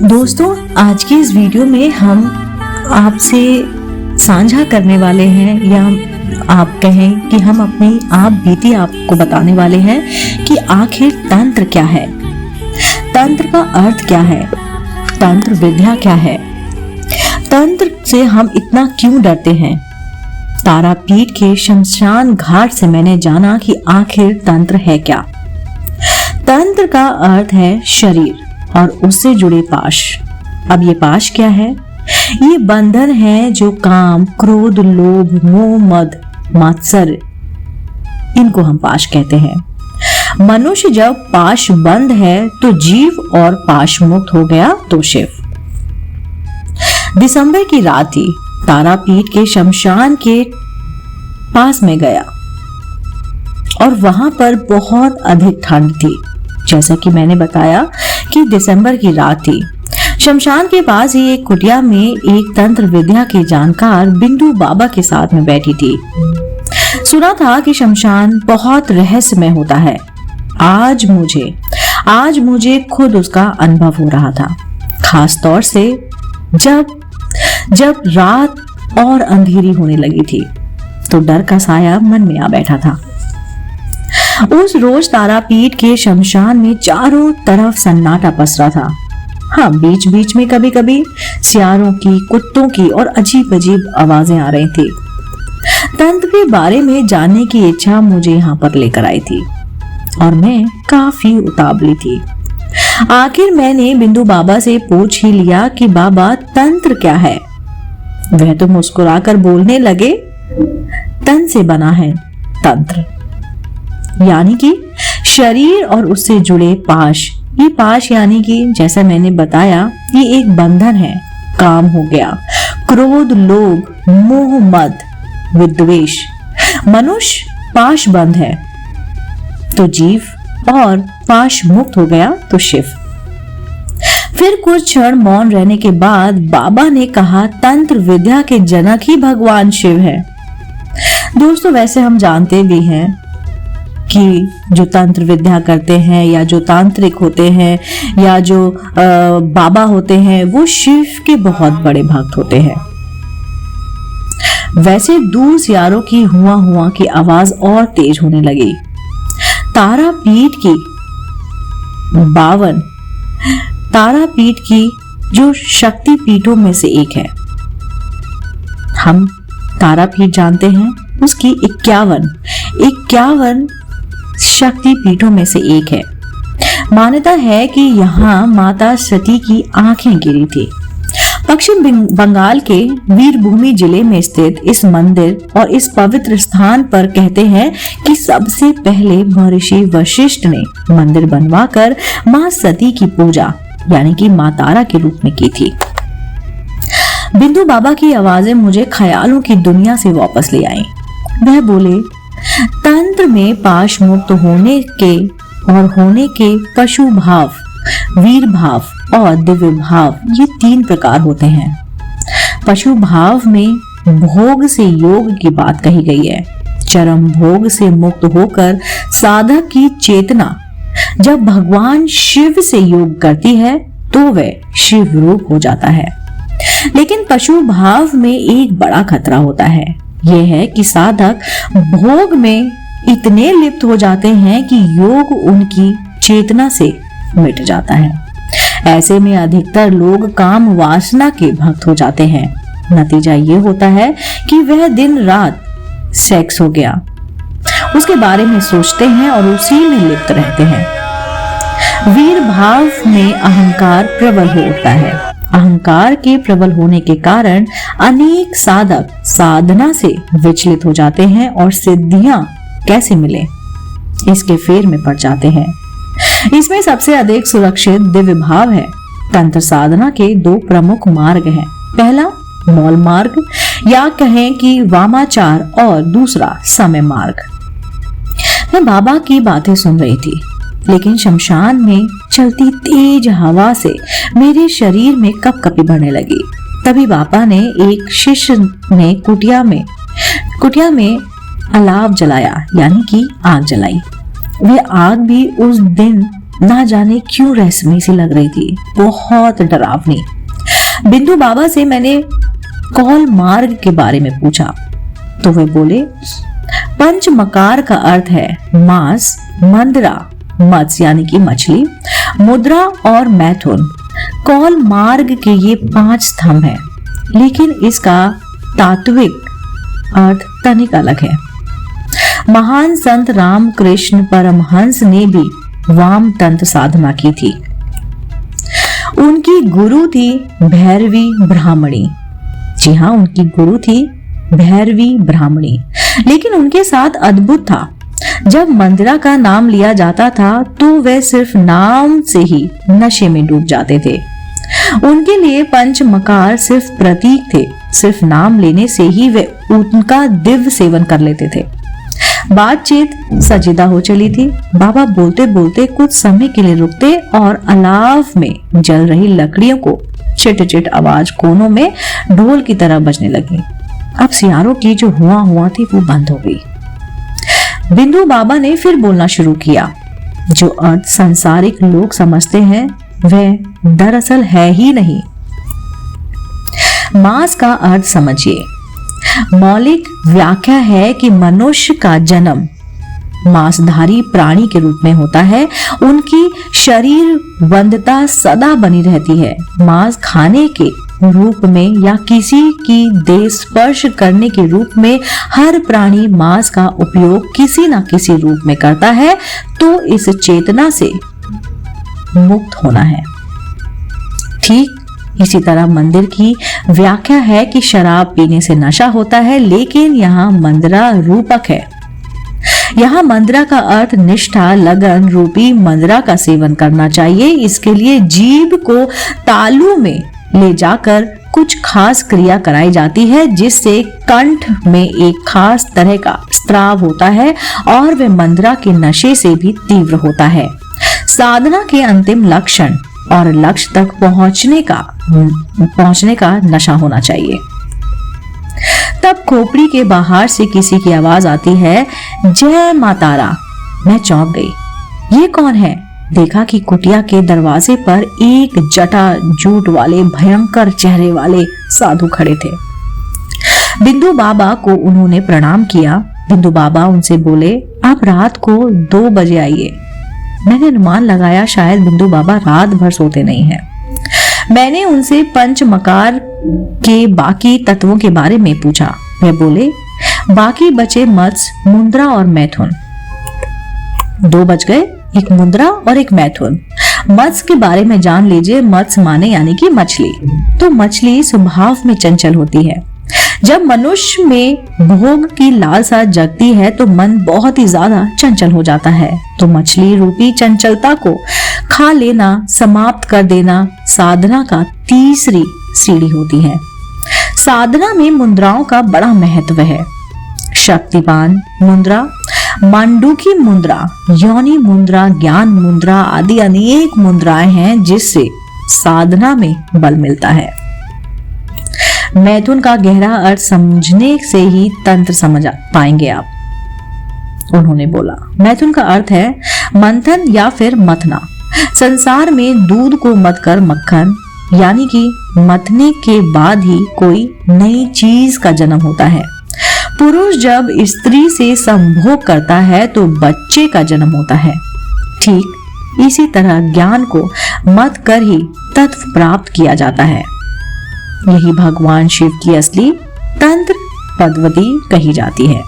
दोस्तों, आज की इस वीडियो में हम आपसे साझा करने वाले हैं, या आप कहें कि हम अपनी आप बीती आपको बताने वाले हैं कि आखिर तंत्र क्या है, तंत्र का अर्थ क्या है, तंत्र विद्या क्या है, तंत्र से हम इतना क्यों डरते हैं। तारापीठ के शमशान घाट से मैंने जाना कि आखिर तंत्र है क्या। तंत्र का अर्थ है शरीर और उससे जुड़े पाश। अब ये पाश क्या है? ये बंधन है जो काम, क्रोध, लोभ, मोह, मद, मात्सर्य, इनको हम पाश कहते हैं। मनुष्य जब पाश बंद है तो जीव, और पाश मुक्त हो गया तो शिव। दिसंबर की रात थी। तारापीठ के शमशान के पास में गया और वहां पर बहुत अधिक ठंड थी। जैसा कि मैंने बताया कि दिसंबर की रात थी। शमशान के पास ही एक कुटिया में एक तंत्र विद्या के जानकार बिंदु बाबा के साथ में बैठी थी। सुना था कि शमशान बहुत रहस्यमय होता है। आज मुझे खुद उसका अनुभव हो रहा था, खास तौर से जब रात और अंधेरी होने लगी थी तो डर का साया मन में आ बैठा था। उस रोज तारापीठ के शमशान में चारों तरफ सन्नाटा पसरा था। हाँ, बीच बीच में कभी कभी सियारों की, कुत्तों की और अजीब अजीब आवाजें आ रही थी। तंत्र के बारे में जानने की इच्छा मुझे यहाँ पर लेकर आई थी और मैं काफी उतावली थी। आखिर मैंने बिंदु बाबा से पूछ ही लिया कि बाबा, तंत्र क्या है। वह तो मुस्कुराकर बोलने लगे, तन से बना है तंत्र, यानी कि शरीर और उससे जुड़े पाश। ये पाश यानी कि जैसा मैंने बताया, ये एक बंधन है। काम हो गया, क्रोध, लोभ, मोह, मद, विद्वेष। मनुष्य पाश बंद है तो जीव, और पाश मुक्त हो गया तो शिव। फिर कुछ क्षण मौन रहने के बाद बाबा ने कहा, तंत्र विद्या के जनक ही भगवान शिव है। दोस्तों, वैसे हम जानते भी हैं कि जो तंत्र विद्या करते हैं, या जो तांत्रिक होते हैं, या जो बाबा होते हैं, वो शिव के बहुत बड़े भक्त होते हैं। वैसे दूर सियारों की हुआ की आवाज और तेज होने लगी। तारापीठ की जो शक्ति पीठों में से एक है। हम तारापीठ जानते हैं, उसकी 51 शक्ति पीठों में से एक है। मान्यता है कि यहाँ माता सती की आंखें गिरी थी। पश्चिम बंगाल के वीरभूमि जिले में स्थित इस मंदिर और इस पवित्र स्थान पर कहते हैं कि सबसे पहले महर्षि वशिष्ठ ने मंदिर बनवाकर मां सती की पूजा, यानी कि मां तारा के रूप में की थी। बिंदु बाबा की आवाजें मुझे ख्यालों की दुनिया से वापस ले आई। वह बोले, तंत्र में पाश मुक्त होने के पशु भाव, वीर भाव और दिव्य भाव, ये 3 प्रकार होते हैं। पशु भाव में भोग से योग की बात कही गई है। चरम भोग से मुक्त होकर साधक की चेतना जब भगवान शिव से योग करती है तो वह शिव रूप हो जाता है। लेकिन पशु भाव में एक बड़ा खतरा होता है। यह है कि साधक भोग में इतने लिप्त हो जाते हैं कि योग उनकी चेतना से मिट जाता है। ऐसे में अधिकतर लोग काम वासना के भक्त हो जाते हैं। नतीजा ये होता है कि वह दिन रात सेक्स हो गया, उसके बारे में सोचते हैं और उसी में लिप्त रहते हैं। वीर भाव में अहंकार प्रबल हो उठता है। अहंकार के प्रबल होने के कारण अनेक साधक साधना से विचलित हो जाते हैं और सिद्धियां कैसे मिले, इसके फेर में पड़ जाते हैं। इसमें सबसे अधिक सुरक्षित दिव्य भाव है। तंत्र साधना के 2 प्रमुख मार्ग हैं। पहला मौल मार्ग, या कहें कि वामाचार, और दूसरा समय मार्ग। मैं बाबा की बातें सुन रही थी, लेकिन शमशान में चलती तेज हवा से मेरे शरीर में कपकपी बढ़ने लगी। तभी बाबा ने एक शिष्य ने कुटिया में अलाव जलाया, यानी कि आग जलाई। वह आग भी उस दिन ना जाने क्यों रहस्यमयी सी लग रही थी, बहुत डरावनी। बिंदु बाबा से मैंने कौल मार्ग के बारे में पूछा तो वे बोले, पंच मकार का अर्थ है मांस, मंदरा मत्स्य यानी कि मछली, मुद्रा और मैथुन। कौल मार्ग के ये 5 स्तंभ हैं, लेकिन इसका तात्विक अर्थ तनिक अलग है। महान संत रामकृष्ण परमहंस ने भी वाम तंत्र साधना की थी। उनकी गुरु थी भैरवी ब्राह्मणी। जी हाँ, उनकी गुरु थी भैरवी ब्राह्मणी, लेकिन उनके साथ अद्भुत था। जब मंदिरा का नाम लिया जाता था तो वे सिर्फ नाम से ही नशे में डूब जाते थे। उनके लिए पंच मकार सिर्फ प्रतीक थे, सिर्फ नाम लेने से ही वे उनका दिव्य सेवन कर लेते थे। बातचीत सजीदा हो चली थी। बाबा बोलते बोलते कुछ समय के लिए रुकते और अलाव में जल रही लकड़ियों को चिट चिट आवाज कोनों में ढोल की तरह बजने लगी। अब सियारों की जो हुआ थी वो बंद हो गई। बिंदु बाबा ने फिर बोलना शुरू किया। जो अर्थ सांसारिक लोग समझते हैं वह दरअसल है ही नहीं। मांस का अर्थ समझिए। मौलिक व्याख्या है कि मनुष्य का जन्म मांसधारी प्राणी के रूप में होता है। उनकी शरीर बंधता सदा बनी रहती है। मांस खाने के रूप में या किसी की देह स्पर्श करने के रूप में हर प्राणी मांस का उपयोग किसी न किसी रूप में करता है, तो इस चेतना से मुक्त होना है। ठीक इसी तरह मंदिर की व्याख्या है कि शराब पीने से नशा होता है, लेकिन यहाँ मंदिरा रूपक है। यहाँ मंदिरा का अर्थ निष्ठा, लगन रूपी मंदिरा का सेवन करना चाहिए। इसके लिए जीभ को तालू में ले जाकर कुछ खास क्रिया कराई जाती है, जिससे कंठ में एक खास तरह का स्त्राव होता है और वह मंदिरा के नशे से भी तीव्र होता है। साधना के अंतिम लक्षण और लक्ष्य तक पहुंचने का नशा होना चाहिए। तब खोपड़ी के बाहर से किसी की आवाज आती है, जय मातारा। मैं चौंक गई। ये कौन है? देखा कि कुटिया के दरवाजे पर एक जटा जूट वाले भयंकर चेहरे वाले साधु खड़े थे। बिंदु बाबा को उन्होंने प्रणाम किया। बिंदु बाबा उनसे बोले, आप रात को 2 बजे आइए। मैंने अनुमान लगाया शायद बिंदु बाबा रात भर सोते नहीं हैं। मैंने उनसे पंच मकार के बाकी तत्वों के बारे में पूछा। वे बोले, बाकी बचे मत्स्य, मुद्रा और मैथुन। 2 बज गए, एक मुद्रा और एक मैथुन। मत्स्य के बारे में जान लीजिए। मत्स्य माने यानी कि मछली। तो मछली स्वभाव में चंचल होती है। जब मनुष्य में भोग की लालसा जगती है तो मन बहुत ही ज्यादा चंचल हो जाता है। तो मछली रूपी चंचलता को खा लेना, समाप्त कर देना साधना का तीसरी सीढ़ी होती है। साधना में मुद्राओं का बड़ा महत्व है। शक्तिपान मुद्रा, मांडूकी मुद्रा, योनि मुद्रा, ज्ञान मुद्रा आदि अनेक मुद्राएं हैं जिससे साधना में बल मिलता है। मैथुन का गहरा अर्थ समझने से ही तंत्र समझ पाएंगे आप। उन्होंने बोला, मैथुन का अर्थ है मंथन या फिर मथना। संसार में दूध को मथ कर मक्खन यानी कि मथने के बाद ही कोई नई चीज का जन्म होता है। पुरुष जब स्त्री से संभोग करता है तो बच्चे का जन्म होता है। ठीक इसी तरह ज्ञान को मत कर ही तत्व प्राप्त किया जाता है। यही भगवान शिव की असली तंत्र पद्धति कही जाती है,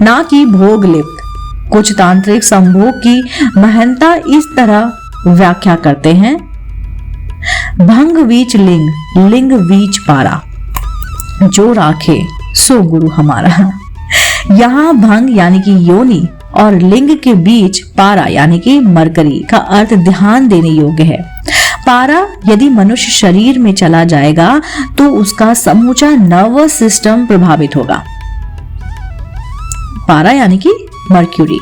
ना कि भोग लिप्त। कुछ तांत्रिक संभोग की महंता इस तरह व्याख्या करते हैं, भंग वीच लिंग, लिंग वीच पारा, जो राखे सो गुरु हमारा। यहाँ भंग यानी कि योनि और लिंग के बीच पारा यानी कि मरकरी का अर्थ ध्यान देने योग्य है। पारा यदि मनुष्य शरीर में चला जाएगा तो उसका समूचा नर्वस सिस्टम प्रभावित होगा। पारा यानी कि मर्क्यूरी,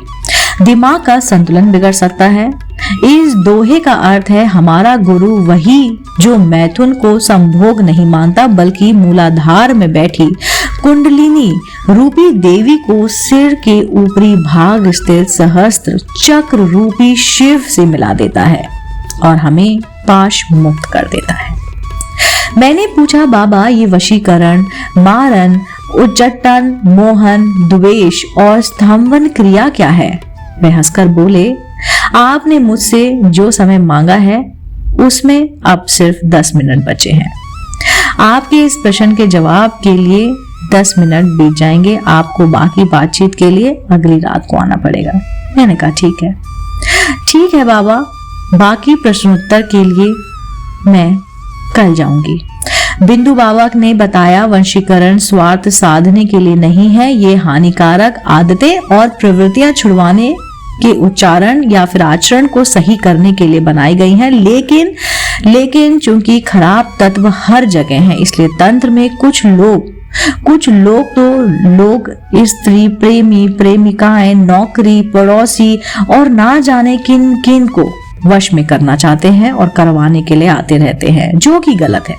दिमाग का संतुलन बिगड़ सकता है। इस दोहे का अर्थ है हमारा गुरु वही जो मैथुन को संभोग नहीं मानता बल्कि मूलाधार में बैठी कुंडलिनी रूपी देवी को सिर के ऊपरी भाग स्थित सहस्त्र चक्र रूपी शिव से मिला देता है और हमें पाश मुक्त कर देता है। मैंने पूछा, बाबा ये वशीकरण, मारन, उच्चाटन, मोहन, द्वेष और स्तंभन क्रिया क्या है? वे हंसकर बोले, आपने मुझसे जो समय मांगा है उसमें अब सिर्फ 10 मिनट बचे हैं। आपके इस प्रश्न के जवाब के लिए 10 मिनट बीत जाएंगे। आपको बाकी बातचीत के लिए अगली रात को आना पड़ेगा। मैंने कहा ठीक है बाबा, बाकी प्रश्नोत्तर के लिए मैं कल जाऊंगी। बिंदु बाबा ने बताया, वंशीकरण स्वार्थ साधने के लिए नहीं है। ये हानिकारक आदतें और प्रवृत्तियां छुड़वाने के उच्चारण या फिर आचरण को सही करने के लिए बनाई गई हैं। लेकिन चूंकि खराब तत्व हर जगह हैं, इसलिए तंत्र में कुछ लोग स्त्री, प्रेमी, प्रेमिकाएं, नौकरी, पड़ोसी और ना जाने किन किन को वश में करना चाहते हैं और करवाने के लिए आते रहते हैं, जो कि गलत है।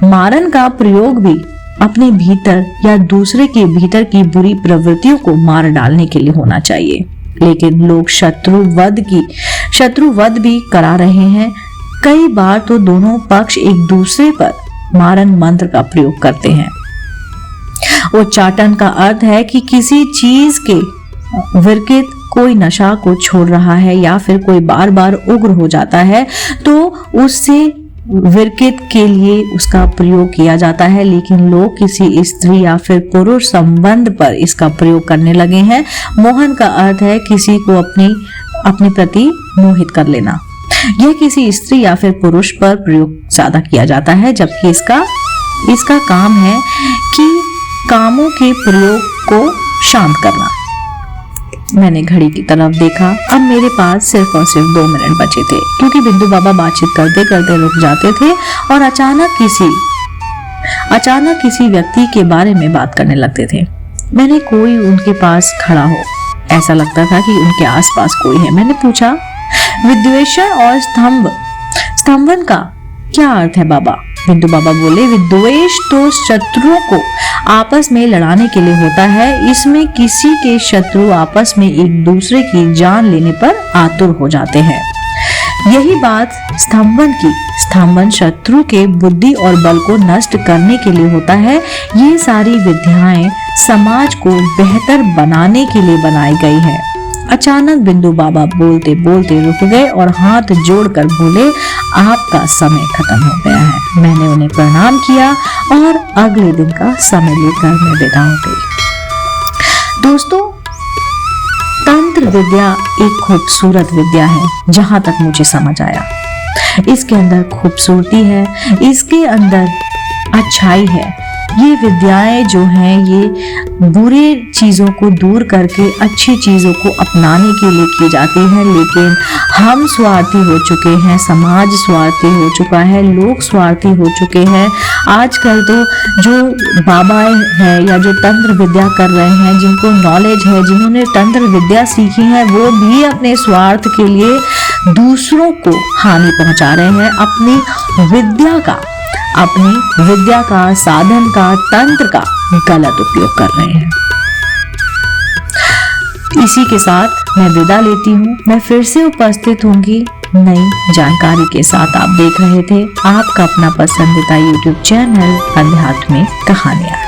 मारन का प्रयोग भी अपने भीतर या दूसरे के भीतर की बुरी प्रवृत्तियों को मार डालने के लिए होना चाहिए, लेकिन लोग शत्रुवध भी करा रहे हैं। कई बार तो दोनों पक्ष एक दूसरे पर मारन मंत्र का प्रयोग करते हैं। उच्चाटन का अर्थ है कि किसी चीज के विरकित कोई नशा को छोड़ रहा है या फिर कोई बार बार उग्र हो जाता है तो उससे विरकित के लिए उसका प्रयोग किया जाता है, लेकिन लोग किसी स्त्री या फिर पुरुष संबंध पर इसका प्रयोग करने लगे हैं। मोहन का अर्थ है किसी को अपने प्रति मोहित कर लेना। यह किसी स्त्री या फिर पुरुष पर प्रयोग ज्यादा किया जाता है, जबकि इसका काम है कि कामों के प्रयोग को शांत करना। मैंने घड़ी की तरफ देखा। अब मेरे पास सिर्फ और सिर्फ 2 मिनट बचे थे, क्योंकि बिंदु बाबा बातचीत करते करते रुक जाते थे और अचानक किसी व्यक्ति के बारे में बात करने लगते थे। मैंने कोई उनके पास खड़ा हो, ऐसा लगता था कि उनके आसपास कोई है। मैंने पूछा, विद्वेषण और स्तंभन का क्या अर्थ है बाबा? बिंदु बाबा बोले, विद्वेष तो शत्रुओं को आपस में लड़ाने के लिए होता है। इसमें किसी के शत्रु आपस में एक दूसरे की जान लेने पर आतुर हो जाते हैं। यही बात स्तंभन शत्रु के बुद्धि और बल को नष्ट करने के लिए होता है। ये सारी विद्याएं समाज को बेहतर बनाने के लिए बनाई गई है। अचानक बिंदु बाबा बोलते बोलते रुक गए और हाथ जोड़कर बोले, आपका समय खत्म हो गया है। मैंने उन्हें प्रणाम किया और अगले दिन का समय लेकर मैं विदा हो गई। दोस्तों, तंत्र विद्या एक खूबसूरत विद्या है, जहां तक मुझे समझ आया। इसके अंदर खूबसूरती है, इसके अंदर अच्छाई है। ये विद्याएं जो हैं, ये बुरे चीजों को दूर करके अच्छी चीजों को अपनाने के लिए की जाती हैं। लेकिन हम स्वार्थी हो चुके हैं, समाज स्वार्थी हो चुका है, लोग स्वार्थी हो चुके हैं। आजकल तो जो बाबा है या जो तंत्र विद्या कर रहे हैं, जिनको नॉलेज है, जिन्होंने तंत्र विद्या सीखी है, वो भी अपने स्वार्थ के लिए दूसरों को हानि पहुंचा रहे हैं। अपनी विद्या का, साधन का, तंत्र का गलत उपयोग कर रहे हैं। इसी के साथ मैं विदा लेती हूँ। मैं फिर से उपस्थित होंगी नई जानकारी के साथ। आप देख रहे थे आपका अपना पसंदीदा YouTube चैनल अध्यात्मिक कहानियां।